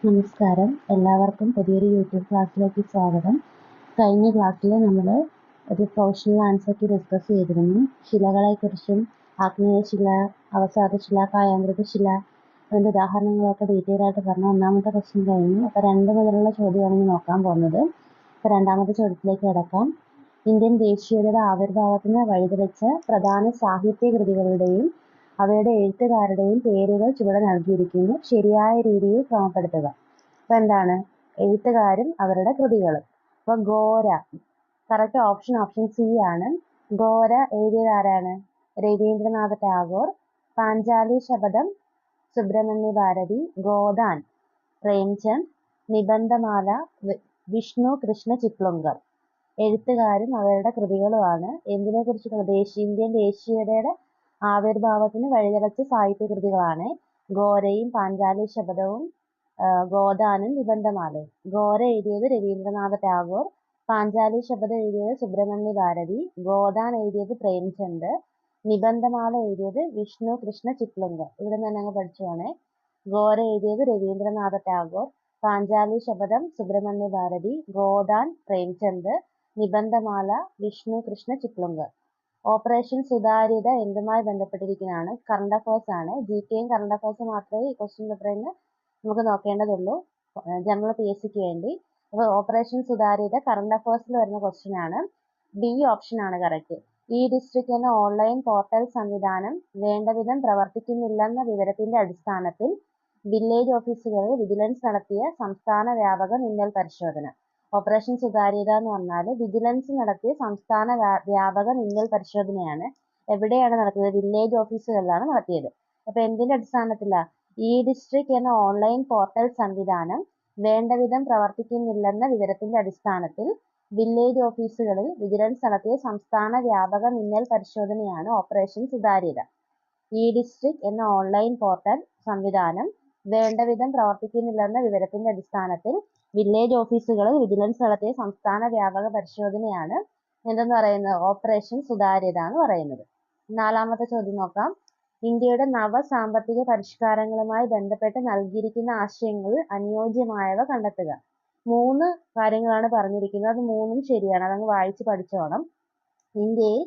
നമസ്കാരം, എല്ലാവർക്കും പുതിയൊരു യൂട്യൂബ് ക്ലാസ്സിലേക്ക് സ്വാഗതം. കഴിഞ്ഞ ക്ലാസ്സിൽ നമ്മൾ ഒരു പ്രൊഫഷണൽ ആൻസർ കീ ഡിസ്കസ് ചെയ്തിരുന്നു. ശിലകളെക്കുറിച്ചും ആഗ്നേയശില, അവസാദശില, കായാമൃതശില അതിൻ്റെ ഉദാഹരണങ്ങളൊക്കെ ഡീറ്റെയിൽ ആയിട്ട് പറഞ്ഞു. ഒന്നാമത്തെ ക്വസ്റ്റ്യൻ കഴിഞ്ഞു. അപ്പോൾ 2 മുതലുള്ള ചോദ്യമാണ് ഇനി നോക്കാൻ പോകുന്നത്. അപ്പോൾ രണ്ടാമത്തെ ചോദ്യത്തിലേക്ക് കിടക്കാം. ഇന്ത്യൻ ദേശീയതയുടെ ആവിർഭാവത്തിന് വഴിതെളിച്ച പ്രധാന സാഹിത്യ കൃതികളുടെയും അവയുടെ എഴുത്തുകാരുടെയും പേരുകൾ ചുവടെ നൽകിയിരിക്കുന്നു. ശരിയായ രീതിയിൽ ക്രമപ്പെടുത്തുക. അപ്പോൾ എന്താണ് എഴുത്തുകാരും അവരുടെ കൃതികളും? അപ്പോൾ ഗോര കറക്റ്റ് ഓപ്ഷൻ സി ആണ്. ഗോര എഴുതിയത് ആരാണ്? രവീന്ദ്രനാഥ ടാഗോർ. പാഞ്ചാലി ശപഥം സുബ്രഹ്മണ്യ ഭാരതി. ഗോദാൻ പ്രേംചന്ദ്. നിബന്ധമാല വിഷ്ണു കൃഷ്ണ ചിപ്ലുങ്കർ. എഴുത്തുകാരും അവരുടെ കൃതികളുമാണ്. എന്തിനെക്കുറിച്ചുള്ള ഇന്ത്യൻ ദേശീയതയുടെ ആവിർഭാവത്തിന് വഴിതെളിച്ച സാഹിത്യകൃതികളാണ് ഗോരയും പാഞ്ചാലി ശപഥവും ഗോദാനും നിബന്ധമാലയും. ഗോര എഴുതിയത് രവീന്ദ്രനാഥ ടാഗോർ. പാഞ്ചാലി ശപഥം എഴുതിയത് സുബ്രഹ്മണ്യ ഭാരതി. ഗോദാൻ എഴുതിയത് പ്രേംചന്ദ്. നിബന്ധമാല എഴുതിയത് വിഷ്ണു കൃഷ്ണ ചിപ്ലുങ്കർ. ഇവിടെ നിന്ന് അങ്ങ് പഠിച്ചുപോണേ. ഗോര എഴുതിയത് രവീന്ദ്രനാഥ ടാഗോർ. പാഞ്ചാലി ശപഥം സുബ്രഹ്മണ്യ ഭാരതി. ഗോദാൻ പ്രേംചന്ദ്. നിബന്ധമാല വിഷ്ണു കൃഷ്ണ ചിപ്ലുങ്കർ. ഓപ്പറേഷൻ സുതാര്യത എന്തുമായി ബന്ധപ്പെട്ടിരിക്കുന്നതാണ്? കറണ്ട് അഫയേഴ്സ് ആണ്. ജികെയും കറണ്ട് അഫയേഴ്സ് മാത്രമേ ഈ ക്വസ്റ്റ്യൻ പേപ്പറിൽ നിന്ന് നമുക്ക് നോക്കേണ്ടതുള്ളൂ, ജനറൽ PSC ക്ക് വേണ്ടി. അപ്പോൾ ഓപ്പറേഷൻ സുതാര്യത കറണ്ട് അഫയേഴ്സിൽ വരുന്ന ക്വസ്റ്റ്യൻ ആണ്. ബി ഓപ്ഷൻ ആണ് കറക്റ്റ്. ഈ ഡിസ്ട്രിക്ട് എന്ന ഓൺലൈൻ പോർട്ടൽ സംവിധാനം വേണ്ടവിധം പ്രവർത്തിക്കുന്നില്ലെന്ന വിവരത്തിന്റെ അടിസ്ഥാനത്തിൽ വില്ലേജ് ഓഫീസുകളിൽ വിജിലൻസ് നടത്തിയ സംസ്ഥാന വ്യാപക മിന്നൽ പരിശോധന. ഓപ്പറേഷൻ സുതാര്യത എന്ന് പറഞ്ഞാൽ വിജിലൻസ് നടത്തിയ സംസ്ഥാന വ്യാപക മിന്നൽ പരിശോധനയാണ്. എവിടെയാണ് നടത്തിയത്? വില്ലേജ് ഓഫീസുകളിലാണ് നടത്തിയത്. അപ്പൊ എന്തിന്റെ അടിസ്ഥാനത്തിലാണ്? ഈ ഡിസ്ട്രിക്ട് എന്ന ഓൺലൈൻ പോർട്ടൽ സംവിധാനം വേണ്ടവിധം പ്രവർത്തിക്കുന്നില്ലെന്ന വിവരത്തിന്റെ അടിസ്ഥാനത്തിൽ വില്ലേജ് ഓഫീസുകളിൽ വിജിലൻസ് നടത്തിയ സംസ്ഥാന വ്യാപക മിന്നൽ പരിശോധനയാണ് ഓപ്പറേഷൻ സുതാര്യത. ഈ ഡിസ്ട്രിക്ട് എന്ന ഓൺലൈൻ പോർട്ടൽ സംവിധാനം വേണ്ടവിധം പ്രവർത്തിക്കുന്നില്ലെന്ന വിവരത്തിന്റെ അടിസ്ഥാനത്തിൽ വില്ലേജ് ഓഫീസുകളിൽ വിജിലൻസ് നടത്തിയ സംസ്ഥാന വ്യാപക പരിശോധനയാണ് എന്തെന്ന് പറയുന്നത്? ഓപ്പറേഷൻ സുതാര്യത എന്ന് പറയുന്നത്. നാലാമത്തെ ചോദ്യം നോക്കാം. ഇന്ത്യയുടെ നവ സാമ്പത്തിക പരിഷ്കാരങ്ങളുമായി ബന്ധപ്പെട്ട് നൽകിയിരിക്കുന്ന ആശയങ്ങളിൽ അനുയോജ്യമായവ കണ്ടെത്തുക. 3 കാര്യങ്ങളാണ് പറഞ്ഞിരിക്കുന്നത്. അത് 3ഉം ശരിയാണ്. അതങ്ങ് വായിച്ച് പഠിച്ചോണം. ഇന്ത്യയിൽ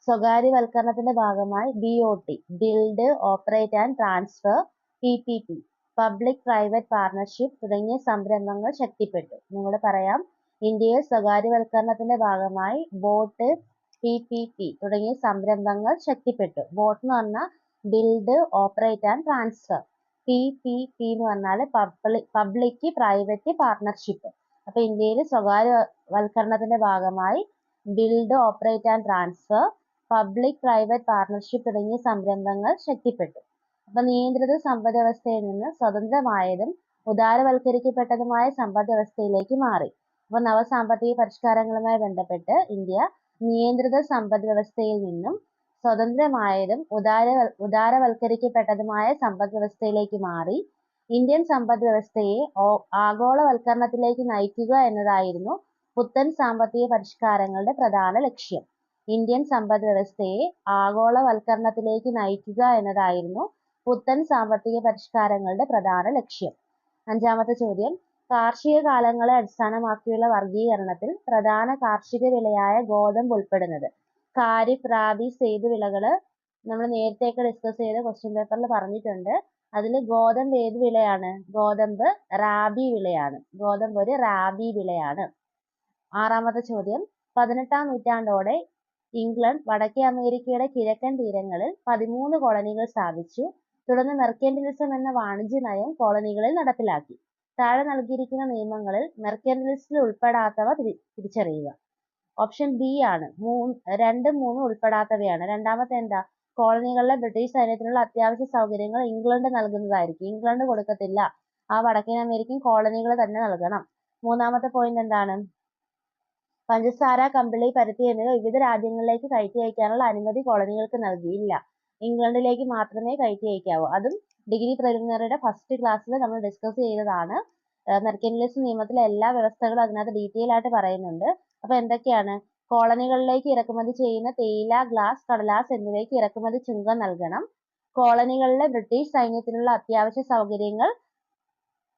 സ്വകാര്യവൽക്കരണത്തിന്റെ ഭാഗമായി BOT build, operate and transfer, PPP public private partnership തുടങ്ങിയ സംരംഭങ്ങൾ ശക്തിപ്പെട്ടു. നിങ്ങളോട് പറയാം. ഇന്ത്യയിൽ സ്വകാര്യവൽക്കരണത്തിന്റെ ഭാഗമായി ബോട്ട്, PPP തുടങ്ങിയ സംരംഭങ്ങൾ ശക്തിപ്പെട്ടു. ബോട്ട് എന്ന് പറഞ്ഞാൽ build, operate and transfer. PPP എന്ന് പറഞ്ഞാൽ പബ്ലിക് പ്രൈവറ്റ് പാർട്ണർഷിപ്പ്. അപ്പൊ ഇന്ത്യയിൽ സ്വകാര്യവൽക്കരണത്തിന്റെ ഭാഗമായി build, operate and transfer, public private partnership തുടങ്ങിയ സംരംഭങ്ങൾ ശക്തിപ്പെട്ടു. അപ്പൊ നിയന്ത്രിത സമ്പദ് വ്യവസ്ഥയിൽ നിന്ന് സ്വതന്ത്രമായതും ഉദാരവൽക്കരിക്കപ്പെട്ടതുമായ സമ്പദ് വ്യവസ്ഥയിലേക്ക് മാറി. അപ്പൊ നവസാമ്പത്തിക പരിഷ്കാരങ്ങളുമായി ബന്ധപ്പെട്ട് ഇന്ത്യ നിയന്ത്രിത സമ്പദ് വ്യവസ്ഥയിൽ നിന്നും സ്വതന്ത്രമായതും ഉദാരവൽക്കരിക്കപ്പെട്ടതുമായ സമ്പദ് വ്യവസ്ഥയിലേക്ക് മാറി. ഇന്ത്യൻ സമ്പദ് വ്യവസ്ഥയെ ആഗോളവൽക്കരണത്തിലേക്ക് നയിക്കുക എന്നതായിരുന്നു പുത്തൻ സാമ്പത്തിക പരിഷ്കാരങ്ങളുടെ പ്രധാന ലക്ഷ്യം. ഇന്ത്യൻ സമ്പദ് വ്യവസ്ഥയെ ആഗോളവൽക്കരണത്തിലേക്ക് നയിക്കുക എന്നതായിരുന്നു പുത്തൻ സാമ്പത്തിക പരിഷ്കാരങ്ങളുടെ പ്രധാന ലക്ഷ്യം. അഞ്ചാമത്തെ ചോദ്യം. കാർഷിക കാലങ്ങളെ അടിസ്ഥാനമാക്കിയുള്ള വർഗീകരണത്തിൽ പ്രധാന കാർഷിക വിളയായ ഗോതമ്പ് ഉൾപ്പെടുന്നത്? ഖാരിഫ്, റാബി, സെയ്ദ് വിളകള് നമ്മൾ നേരത്തെയൊക്കെ ഡിസ്കസ് ചെയ്ത ക്വസ്റ്റ്യൻ പേപ്പറിൽ പറഞ്ഞിട്ടുണ്ട്. അതിൽ ഗോതമ്പ് ഏത് വിളയാണ്? ഗോതമ്പ് റാബി വിളയാണ്. ഗോതമ്പ് ഒരു റാബി വിളയാണ്. ആറാമത്തെ ചോദ്യം. 18ാം നൂറ്റാണ്ടോടെ ഇംഗ്ലണ്ട് വടക്കേ അമേരിക്കയുടെ കിഴക്കൻ തീരങ്ങളിൽ 13 കോളനികൾ സ്ഥാപിച്ചു. തുടർന്ന് മെർക്കന്റിലിസം എന്ന വാണിജ്യ നയം കോളനികളിൽ നടപ്പിലാക്കി. താഴെ നൽകിയിരിക്കുന്ന നിയമങ്ങളിൽ മെർക്കന്റിലിസത്തിൽ ഉൾപ്പെടാത്തവ തിരിച്ചറിയുക. ഓപ്ഷൻ ബി ആണ്. 2, 3 ഉൾപ്പെടാത്തവയാണ്. രണ്ടാമത്തെ എന്താ? കോളനികളിലെ ബ്രിട്ടീഷ് സൈന്യത്തിനുള്ള അത്യാവശ്യ സൗകര്യങ്ങൾ ഇംഗ്ലണ്ട് നൽകുന്നതായിരിക്കും. ഇംഗ്ലണ്ട് കൊടുക്കത്തില്ല. ആ വടക്കേ അമേരിക്കൻ കോളനികൾ തന്നെ നൽകണം. മൂന്നാമത്തെ പോയിന്റ് എന്താണ്? പഞ്ചസാര, കമ്പിളി, പരുത്തി എന്നിവ വിവിധ രാജ്യങ്ങളിലേക്ക് കയറ്റി അയക്കാനുള്ള അനുമതി കോളനികൾക്ക് നൽകിയില്ല. ഇംഗ്ലണ്ടിലേക്ക് മാത്രമേ കയറ്റി അയക്കാവൂ. അതും ഡിഗ്രി പ്രിലിമിനറിയുടെ ഫസ്റ്റ് ക്ലാസ്സിൽ നമ്മൾ ഡിസ്കസ് ചെയ്തതാണ്. മെർക്കന്റിലിസം നിയമത്തിലെ എല്ലാ വ്യവസ്ഥകളും അതിനകത്ത് ഡീറ്റെയിൽ ആയിട്ട് പറയുന്നുണ്ട്. അപ്പൊ എന്തൊക്കെയാണ്? കോളനികളിലേക്ക് ഇറക്കുമതി ചെയ്യുന്ന തേയില, ഗ്ലാസ്, കടലാസ് എന്നിവയ്ക്ക് ഇറക്കുമതി ചുങ്കം നൽകണം. കോളനികളിലെ ബ്രിട്ടീഷ് സൈന്യത്തിനുള്ള അത്യാവശ്യ സൗകര്യങ്ങൾ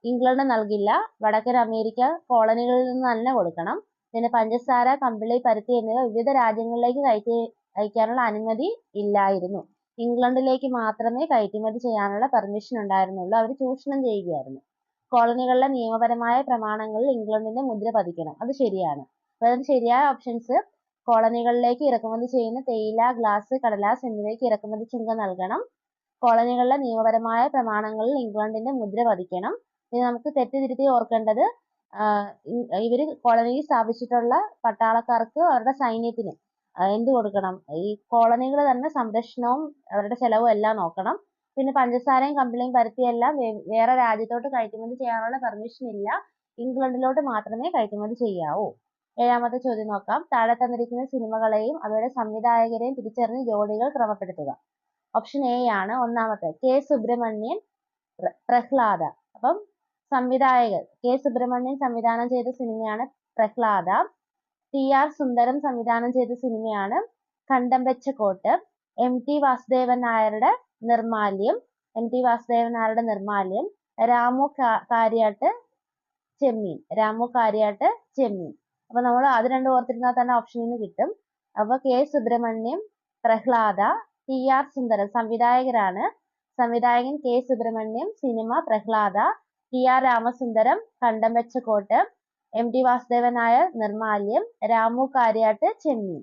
ഇംഗ്ലണ്ട് നൽകില്ല. വടക്കൻ അമേരിക്ക കോളനികളിൽ നിന്ന് തന്നെ കൊടുക്കണം. പിന്നെ പഞ്ചസാര, കമ്പിളി, പരുത്തി എന്നിവ വിവിധ രാജ്യങ്ങളിലേക്ക് അയക്കാനുള്ള അനുമതി ഇല്ലായിരുന്നു. ഇംഗ്ലണ്ടിലേക്ക് മാത്രമേ കയറ്റുമതി ചെയ്യാനുള്ള പെർമിഷൻ ഉണ്ടായിരുന്നുള്ളൂ. അവർ ചൂഷണം ചെയ്യുകയായിരുന്നു. കോളനികളിലെ നിയമപരമായ പ്രമാണങ്ങളിൽ ഇംഗ്ലണ്ടിന്റെ മുദ്ര പതിക്കണം. അത് ശരിയാണ്. അതായത് ശരിയായ ഓപ്ഷൻസ്: കോളനികളിലേക്ക് ഇറക്കുമതി ചെയ്യുന്ന തേയില, ഗ്ലാസ്, കടലാസ് എന്നിവയ്ക്ക് ഇറക്കുമതി ചുങ്കം നൽകണം. കോളനികളിലെ നിയമപരമായ പ്രമാണങ്ങളിൽ ഇംഗ്ലണ്ടിന്റെ മുദ്ര പതിക്കണം. ഇനി നമുക്ക് തെറ്റുതിരുത്തി ഓർക്കേണ്ടത്, ഇവര് കോളനിയിൽ സ്ഥാപിച്ചിട്ടുള്ള പട്ടാളക്കാർക്ക്, അവരുടെ സൈന്യത്തിന് എന്ത് കൊടുക്കണം? ഈ കോളനികൾ തന്നെ സംരക്ഷണവും അവരുടെ ചെലവും എല്ലാം നോക്കണം. പിന്നെ പഞ്ചസാരയും കമ്പിളിയും പരുത്തിയും എല്ലാം വേറെ രാജ്യത്തോട്ട് കയറ്റുമതി ചെയ്യാനുള്ള പെർമിഷൻ ഇല്ല. ഇംഗ്ലണ്ടിലോട്ട് മാത്രമേ കയറ്റുമതി ചെയ്യാവൂ. ഏഴാമത്തെ ചോദ്യം നോക്കാം. താഴെ തന്നിരിക്കുന്ന സിനിമകളെയും അവയുടെ സംവിധായകരെയും തിരിച്ചറിഞ്ഞ് ജോഡികൾ ക്രമപ്പെടുത്തുക. ഓപ്ഷൻ എ ആണ് ഒന്നാമത്തെ. കെ സുബ്രഹ്മണ്യൻ, പ്രഹ്ലാദ. അപ്പം സംവിധായകർ: കെ സുബ്രഹ്മണ്യൻ സംവിധാനം ചെയ്ത സിനിമയാണ് പ്രഹ്ലാദ. ടി ആർ സുന്ദരം സംവിധാനം ചെയ്ത സിനിമയാണ് കണ്ടം വെച്ച കോട്ട്. എം ടി വാസുദേവൻ നായരുടെ നിർമാല്യം. രാമു കാര്യാട്ട്, ചെമ്മീൻ. അപ്പൊ നമ്മൾ അത് രണ്ടും ഓർത്തിരുന്നാൽ തന്നെ ഓപ്ഷനിൽ നിന്ന് കിട്ടും. അപ്പൊ K Subrahmanyam, Prahlada. T R Sundaram സംവിധായകരാണ്. സംവിധായകൻ K Subrahmanyam, cinema Prahlada. T R Ramasundaram, Kandam Vecha Kottu. M T Vasudevan Nair, Nirmalyam. Ramu Kariat, Chemmeen.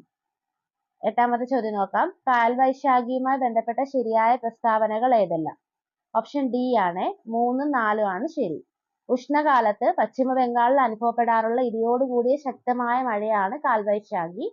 എട്ടാമത്തെ ചോദ്യം നോക്കാം. കാൽവൈശാഖിയുമായി ബന്ധപ്പെട്ട ശരിയായ പ്രസ്താവനകൾ ഏതെല്ലാം? ഓപ്ഷൻ ഡി ആണ് 3ഉം 4ഉം ആണ് ശരി. ഉഷ്ണകാലത്ത് പശ്ചിമ ബംഗാളിൽ അനുഭവപ്പെടാറുള്ള ഇടിയോടുകൂടിയ ശക്തമായ മഴയാണ് കാൽവൈശാഖി.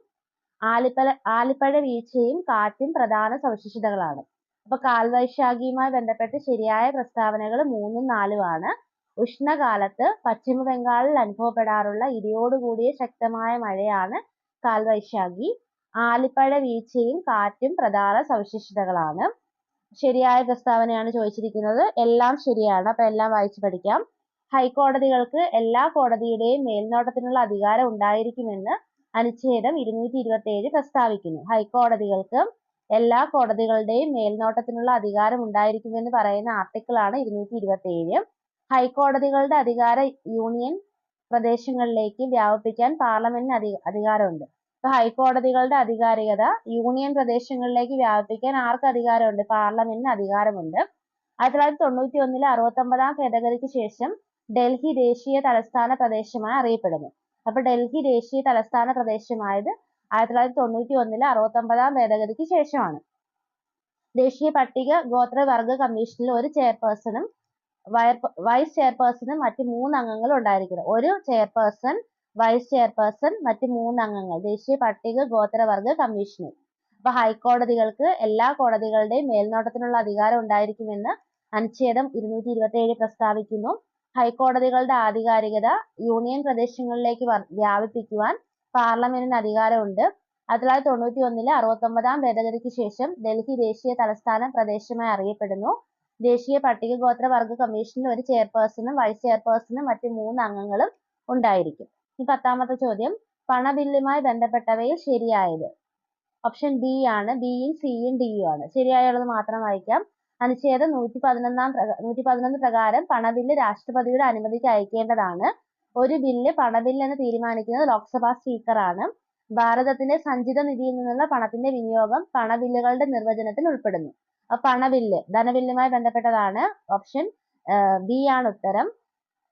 ആലിപ്പഴ വീഴ്ചയും കാറ്റും പ്രധാന സവിശേഷതകളാണ്. അപ്പൊ കാൽവൈശാഖിയുമായി ബന്ധപ്പെട്ട് ശരിയായ പ്രസ്താവനകൾ 3ഉം 4ഉം ആണ്. ഉഷ്ണകാലത്ത് പശ്ചിമ ബംഗാളിൽ അനുഭവപ്പെടാറുള്ള ഇടിയോടുകൂടിയ ശക്തമായ മഴയാണ് കാൽവൈശാഖി. ആലിപ്പഴ വീഴ്ചയും കാറ്റും പ്രധാന സവിശേഷതകളാണ്. ശരിയായ പ്രസ്താവനയാണ് ചോദിച്ചിരിക്കുന്നത്. എല്ലാം ശരിയാണ്. അപ്പൊ എല്ലാം വായിച്ചു പഠിക്കാം. ഹൈക്കോടതികൾക്ക് എല്ലാ കോടതിയുടെയും മേൽനോട്ടത്തിനുള്ള അധികാരം ഉണ്ടായിരിക്കുമെന്ന് അനുച്ഛേദം 227 പ്രസ്താവിക്കുന്നു. ഹൈക്കോടതികൾക്ക് എല്ലാ കോടതികളുടെയും മേൽനോട്ടത്തിനുള്ള അധികാരം ഉണ്ടായിരിക്കുമെന്ന് പറയുന്ന ആർട്ടിക്കിളാണ് 227. ഹൈക്കോടതികളുടെ അധികാരം യൂണിയൻ പ്രദേശങ്ങളിലേക്ക് വ്യാപിപ്പിക്കാൻ പാർലമെന്റിന് അധികാരമുണ്ട്. അപ്പൊ ഹൈക്കോടതികളുടെ അധികാരികത യൂണിയൻ പ്രദേശങ്ങളിലേക്ക് വ്യാപിപ്പിക്കാൻ ആർക്ക് അധികാരമുണ്ട്? പാർലമെന്റിന് അധികാരമുണ്ട്. 1991 69-ാം ഭേദഗതിക്ക് ശേഷം ഡൽഹി ദേശീയ തലസ്ഥാന പ്രദേശമായി അറിയപ്പെടുന്നു. അപ്പൊ ഡൽഹി ദേശീയ തലസ്ഥാന പ്രദേശമായത് 1991 69-ാം ഭേദഗതിക്ക് ശേഷമാണ്. ദേശീയ പട്ടിക ഗോത്രവർഗ കമ്മീഷനിൽ ഒരു ചെയർപേഴ്സണും വൈസ് ചെയർപേഴ്സണും മറ്റ് 3 അംഗങ്ങളും ഉണ്ടായിരിക്കണം. ഒരു ചെയർപേഴ്സൺ, വൈസ് ചെയർപേഴ്സൺ, മറ്റ് 3 അംഗങ്ങൾ ദേശീയ പട്ടിക ഗോത്രവർഗ കമ്മീഷനിൽ. അപ്പൊ ഹൈക്കോടതികൾക്ക് എല്ലാ കോടതികളുടെയും മേൽനോട്ടത്തിനുള്ള അധികാരം ഉണ്ടായിരിക്കുമെന്ന് അനുച്ഛേദം 227 പ്രസ്താവിക്കുന്നു. ഹൈക്കോടതികളുടെ ആധികാരികത യൂണിയൻ പ്രദേശങ്ങളിലേക്ക് വ്യാപിപ്പിക്കുവാൻ പാർലമെന്റിന് അധികാരമുണ്ട്. 1991 69-ാം ഭേദഗതിക്ക് ശേഷം ഡൽഹി ദേശീയ തലസ്ഥാന പ്രദേശമായി അറിയപ്പെടുന്നു. ദേശീയ പട്ടിക ഗോത്രവർഗ കമ്മീഷനിൽ ഒരു ചെയർപേഴ്സണും വൈസ് ചെയർപേഴ്സണും മറ്റ് 3 അംഗങ്ങളും ഉണ്ടായിരിക്കും. ഇനി 10ാമത്തെ ചോദ്യം. പണബില്ലുമായി ബന്ധപ്പെട്ടവയിൽ ശരിയായത്? ഓപ്ഷൻ ബി ആണ്. ബിയും സിയും ഡിയും ആണ്. ശരിയായുള്ളത് മാത്രം വായിക്കാം. അനുച്ഛേദം 111 പ്രകാരം പണബില്ല് രാഷ്ട്രപതിയുടെ അനുമതിക്ക് അയക്കേണ്ടതാണ്. ഒരു പണബില്ല് എന്ന് തീരുമാനിക്കുന്നത് ലോക്സഭാ സ്പീക്കറാണ്. ഭാരതത്തിന്റെ സഞ്ചിത നിധിയിൽ നിന്നുള്ള പണത്തിന്റെ വിനിയോഗം പണബില്ലുകളുടെ നിർവചനത്തിൽ ഉൾപ്പെടുന്നു. പണബില്ല് ധനബില്ലുമായി ബന്ധപ്പെട്ടതാണ്. ഓപ്ഷൻ ബി ആണ് ഉത്തരം.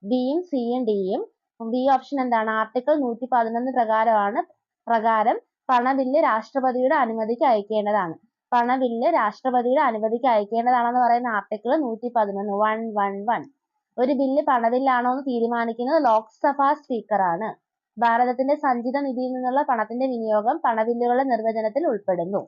ബിയും സിയും ഡിയും. ബി ഓപ്ഷൻ എന്താണ്? ആർട്ടിക്കിൾ 111 പ്രകാരം പണബില്ല് രാഷ്ട്രപതിയുടെ അനുമതിക്ക് അയക്കേണ്ടതാണ്. പണബില്ല് രാഷ്ട്രപതിയുടെ അനുമതിക്ക് അയക്കേണ്ടതാണെന്ന് പറയുന്ന ആർട്ടിക്കിൾ 111. ഒരു ബില്ല് പണബില്ലാണോ എന്ന് തീരുമാനിക്കുന്നത് ലോക്സഭാ സ്പീക്കറാണ്. ഭാരതത്തിന്റെ സഞ്ചിത നിധിയിൽ നിന്നുള്ള പണത്തിന്റെ വിനിയോഗം പണബില്ലുകളുടെ നിർവചനത്തിൽ ഉൾപ്പെടുന്നു.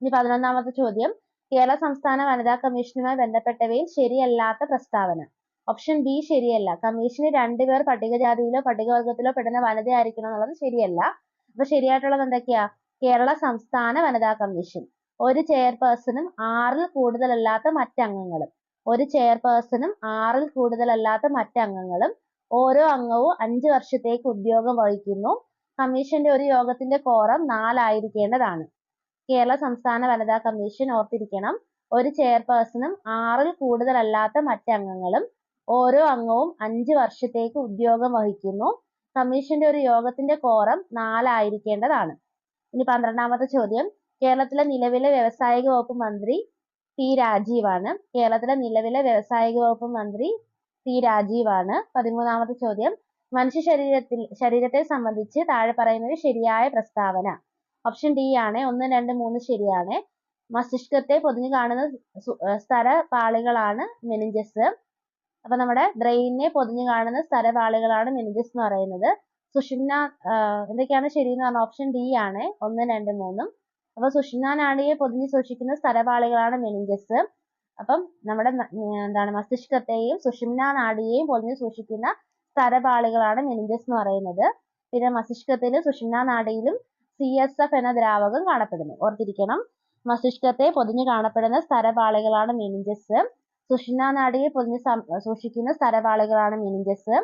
ഇനി 11ാമത്തെ ചോദ്യം. കേരള സംസ്ഥാന വനിതാ കമ്മീഷനുമായി ബന്ധപ്പെട്ടവയിൽ ശരിയല്ലാത്ത പ്രസ്താവന? ഓപ്ഷൻ ബി ശരിയല്ല. കമ്മീഷന് 2 പേർ പട്ടികജാതിയിലോ പട്ടികവർഗത്തിലോ പെടുന്ന വനിതയായിരിക്കണം എന്നുള്ളത് ശരിയല്ല. അപ്പൊ ശരിയായിട്ടുള്ളത് എന്തൊക്കെയാ? കേരള സംസ്ഥാന വനിതാ കമ്മീഷൻ. ഒരു ചെയർപേഴ്സണും 6-ൽ കൂടുതലല്ലാത്ത മറ്റംഗങ്ങളും. ഓരോ അംഗവും 5 വർഷത്തേക്ക് ഉദ്യോഗം വഹിക്കുന്നു. കമ്മീഷന്റെ ഒരു യോഗത്തിന്റെ quorum 4 ആയിരിക്കേണ്ടതാണ്. കേരള സംസ്ഥാന വനിതാ കമ്മീഷൻ ഓർത്തിരിക്കണം. ഒരു ചെയർപേഴ്സണും 6-ൽ കൂടുതലല്ലാത്ത മറ്റംഗങ്ങളും ഓരോ അംഗവും 5 വർഷത്തേക്ക് ഉദ്യോഗം വഹിക്കുന്നു. കമ്മീഷന്റെ ഒരു യോഗത്തിന്റെ കോറം 4 ആയിരിക്കേണ്ടതാണ്. ഇനി 12ാമത്തെ ചോദ്യം. കേരളത്തിലെ നിലവിലെ വ്യവസായിക വകുപ്പ് മന്ത്രി പി രാജീവാണ്. കേരളത്തിലെ നിലവിലെ വ്യവസായിക വകുപ്പ് മന്ത്രി പി രാജീവാണ്. 13ാമത്തെ ചോദ്യം. മനുഷ്യ ശരീരത്തെ സംബന്ധിച്ച് താഴെ പറയുന്നത് ശരിയായ പ്രസ്താവന. ഓപ്ഷൻ ഡി ആണ്. 1, 2, 3 ശരിയാണ്. മസ്തിഷ്കത്തെ പൊതിഞ്ഞു കാണുന്ന സ്തരപാളികളാണ് മെനിഞ്ചസ്. അപ്പൊ നമ്മുടെ ബ്രെയിനിനെ പൊതിഞ്ഞു കാണുന്ന സ്തരപാളികളാണ് മെനിഞ്ചസ് എന്ന് പറയുന്നത്. സുഷുമ്ന എന്തൊക്കെയാണ് ശരിയെന്ന് പറഞ്ഞാൽ ഓപ്ഷൻ ഡി ആണ്. 1, 2, 3. അപ്പൊ സുഷുമ്നാ നാഡിയെ പൊതിഞ്ഞു സൂക്ഷിക്കുന്ന സ്തരപാളികളാണ് മെനിഞ്ചസ്. അപ്പം നമ്മുടെ മസ്തിഷ്കത്തെയും സുഷുമ്നാ നാഡിയെയും പൊതിഞ്ഞു സൂക്ഷിക്കുന്ന സ്തരപാളികളാണ് മെനിഞ്ചസ് എന്ന് പറയുന്നത്. പിന്നെ മസ്തിഷ്കത്തിലും സുഷുമ്നാ നാഡിയിലും CSF എന്ന ദ്രാവകം കാണപ്പെടുന്നു. ഓർത്തിരിക്കണം. മസ്തിഷ്കത്തെ പൊതിഞ്ഞു കാണപ്പെടുന്ന സ്തരപാളികളാണ് മെനിഞ്ചസ്. സുഷുമ്നാ നാഡിയെ പൊതിഞ്ഞ് സൂക്ഷിക്കുന്ന സ്തരപാളികളാണ് മെനിഞ്ചസ്.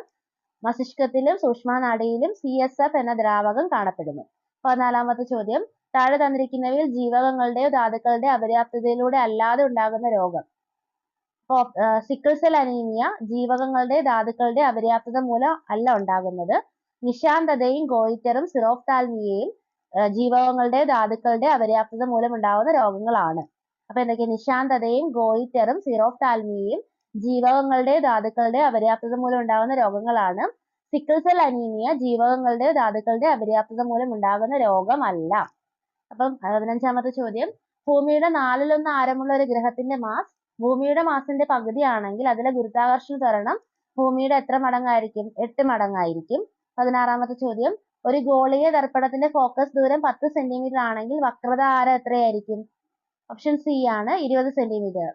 മസ്തിഷ്കത്തിലും സൂക്ഷ്മനാഡിയിലും CSF എന്ന ദ്രാവകം കാണപ്പെടുന്നു. 14ാമത്തെ ചോദ്യം. താഴെ തന്നിരിക്കുന്നവയിൽ ജീവകങ്ങളുടെയോ ധാതുക്കളുടെ അപര്യാപ്തതയിലൂടെ അല്ലാതെ ഉണ്ടാകുന്ന രോഗം. സിക്കിൾ സെൽ അനീമിയ ജീവകങ്ങളുടെ ധാതുക്കളുടെ അപര്യാപ്തത മൂലം അല്ല ഉണ്ടാകുന്നത്. നിശാന്തതയും ഗോയിറ്ററും സിറോഫ്താൽമിയയും ജീവകങ്ങളുടെ ധാതുക്കളുടെ അപര്യാപ്തത മൂലം ഉണ്ടാകുന്ന രോഗങ്ങളാണ്. അപ്പൊ എന്തൊക്കെയാ? നിശാന്തതയും ഗോയിറ്ററും സിറോഫ്താൽമിയയും ജീവകങ്ങളുടെ ധാതുക്കളുടെ അപര്യാപ്തത മൂലം ഉണ്ടാകുന്ന രോഗങ്ങളാണ്. സിക്കിൾ സെൽ അനീമിയ ജീവകങ്ങളുടെ ധാതുക്കളുടെ അപര്യാപ്തത മൂലം ഉണ്ടാകുന്ന രോഗമല്ല. അപ്പം 15ാമത്തെ ചോദ്യം. ഭൂമിയുടെ 1/4 ആരമുള്ള ഒരു ഗ്രഹത്തിന്റെ മാസ് ഭൂമിയുടെ മാസിന്റെ പകുതിയാണെങ്കിൽ അതിലെ ഗുരുത്വാകർഷണ ത്വരണം ഭൂമിയുടെ എത്ര മടങ്ങായിരിക്കും? 8 മടങ്ങായിരിക്കും. 16ാമത്തെ ചോദ്യം. ഒരു ഗോളീയ ദർപ്പണത്തിന്റെ ഫോക്കസ് ദൂരം 10 സെന്റിമീറ്റർ ആണെങ്കിൽ വക്രത ആരം എത്രയായിരിക്കും? ഓപ്ഷൻ സി ആണ്. 20 സെന്റിമീറ്റർ.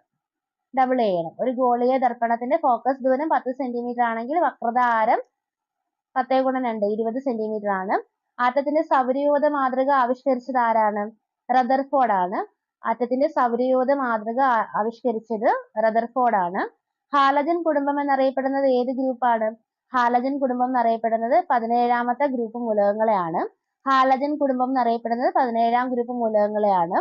ഡബിൾ ചെയ്യണം. ഒരു ഗോളീയ ദർപ്പണത്തിന്റെ ഫോക്കസ് ദൂരം 10 സെന്റിമീറ്റർ ആണെങ്കിൽ വക്രത ആരം 10 × 2 20 സെന്റിമീറ്റർ ആണ്. ആറ്റത്തിന്റെ സൗരയൂഥ മാതൃക ആവിഷ്കരിച്ചത് ആരാണ്? റദർഫോർഡ് ആണ്. ആറ്റത്തിന്റെ സൗരയൂഥ മാതൃക ആവിഷ്കരിച്ചത് റദർഫോർഡ് ആണ്. ഹാലജൻ കുടുംബം എന്നറിയപ്പെടുന്നത് ഏത് ഗ്രൂപ്പാണ്? ഹാലജൻ കുടുംബം എന്നറിയപ്പെടുന്നത് 17ാമത്തെ ഗ്രൂപ്പ് മൂലകങ്ങളെയാണ്. ഹാലജൻ കുടുംബം എന്നറിയപ്പെടുന്നത് 17ാം ഗ്രൂപ്പ് മൂലകങ്ങളെയാണ്.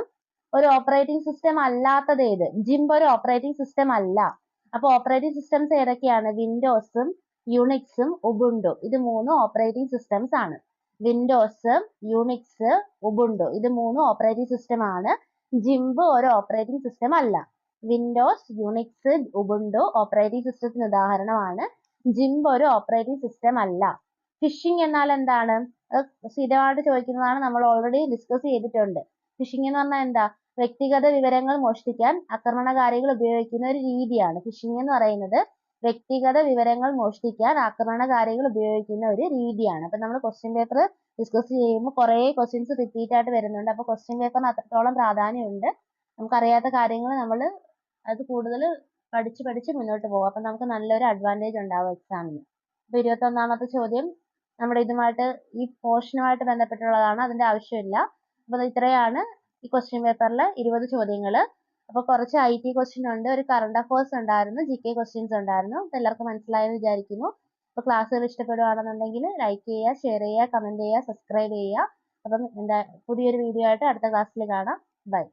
ഒരു ഓപ്പറേറ്റിംഗ് സിസ്റ്റം അല്ലാത്തത് ഏത്? ജിംബ് ഒരു ഓപ്പറേറ്റിംഗ് സിസ്റ്റം അല്ല. അപ്പൊ ഓപ്പറേറ്റിംഗ് സിസ്റ്റംസ് ഏതൊക്കെയാണ്? വിൻഡോസും യുണിക്സും ഉബുണ്ടു. ഇത് 3 ഓപ്പറേറ്റിംഗ് സിസ്റ്റംസ് ആണ്. വിൻഡോസ്, യുണിക്സ്, ഉബുണ്ടു ഇത് 3 ഓപ്പറേറ്റിംഗ് സിസ്റ്റം ആണ്. ജിംബ് ഒരു ഓപ്പറേറ്റിംഗ് സിസ്റ്റം അല്ല. വിൻഡോസ്, യുണിക്സ്, ഉബുണ്ടു ഓപ്പറേറ്റിംഗ് സിസ്റ്റത്തിന് ഉദാഹരണമാണ്. ജിംബ് ഒരു ഓപ്പറേറ്റിംഗ് സിസ്റ്റം അല്ല. ഫിഷിംഗ് എന്നാൽ എന്താണ്? സ്ഥിരമായിട്ട് ചോദിക്കുന്നതാണ്. നമ്മൾ ഓൾറെഡി ഡിസ്കസ് ചെയ്തിട്ടുണ്ട്. ഫിഷിംഗ് എന്ന് പറഞ്ഞാൽ എന്താ? വ്യക്തിഗത വിവരങ്ങൾ മോഷ്ടിക്കാൻ ആക്രമണകാരികൾ ഉപയോഗിക്കുന്ന ഒരു രീതിയാണ്. ഫിഷിംഗ് എന്ന് പറയുന്നത് വ്യക്തിഗത വിവരങ്ങൾ മോഷ്ടിക്കാൻ ആക്രമണകാരികൾ ഉപയോഗിക്കുന്ന ഒരു രീതിയാണ്. അപ്പൊ നമ്മൾ ക്വസ്റ്റ്യൻ പേപ്പർ ഡിസ്കസ് ചെയ്യുമ്പോൾ കുറേ ക്വസ്റ്റ്യൻസ് റിപ്പീറ്റ് ആയിട്ട് വരുന്നുണ്ട്. അപ്പൊ ക്വസ്റ്റ്യൻ പേപ്പറിന് അത്രത്തോളം പ്രാധാന്യമുണ്ട്. നമുക്കറിയാത്ത കാര്യങ്ങൾ നമ്മൾ അത് കൂടുതൽ പഠിച്ച് മുന്നോട്ട് പോകും. അപ്പൊ നമുക്ക് നല്ലൊരു അഡ്വാൻറ്റേജ് ഉണ്ടാവും എക്സാമിന്. അപ്പൊ 21ാമത്തെ ചോദ്യം നമ്മുടെ ഇതുമായിട്ട് ഈ പോർഷനുമായിട്ട് ബന്ധപ്പെട്ടുള്ളതാണ്. അതിന്റെ ആവശ്യമില്ല. അപ്പൊ ഇത്രയാണ് ഈ ക്വസ്റ്റ്യൻ പേപ്പറിലെ 20 ചോദ്യങ്ങൾ. അപ്പൊ കുറച്ച് IT ക്വസ്റ്റ്യൻ ഉണ്ട്, ഒരു കറണ്ട് അഫയേഴ്സ് ഉണ്ടായിരുന്നു, GK ക്വസ്റ്റ്യൻസ് ഉണ്ടായിരുന്നു. അപ്പൊ എല്ലാവർക്കും മനസ്സിലായെന്ന് വിചാരിക്കുന്നു. അപ്പൊ ക്ലാസ്സുകൾ ഇഷ്ടപ്പെടുകയാണെന്നുണ്ടെങ്കിൽ ലൈക്ക് ചെയ്യുക, ഷെയർ ചെയ്യുക, കമന്റ് ചെയ്യുക, സബ്സ്ക്രൈബ് ചെയ്യുക. അപ്പം പുതിയൊരു വീഡിയോ ആയിട്ട് അടുത്ത ക്ലാസ്സിൽ കാണാം. ബൈ.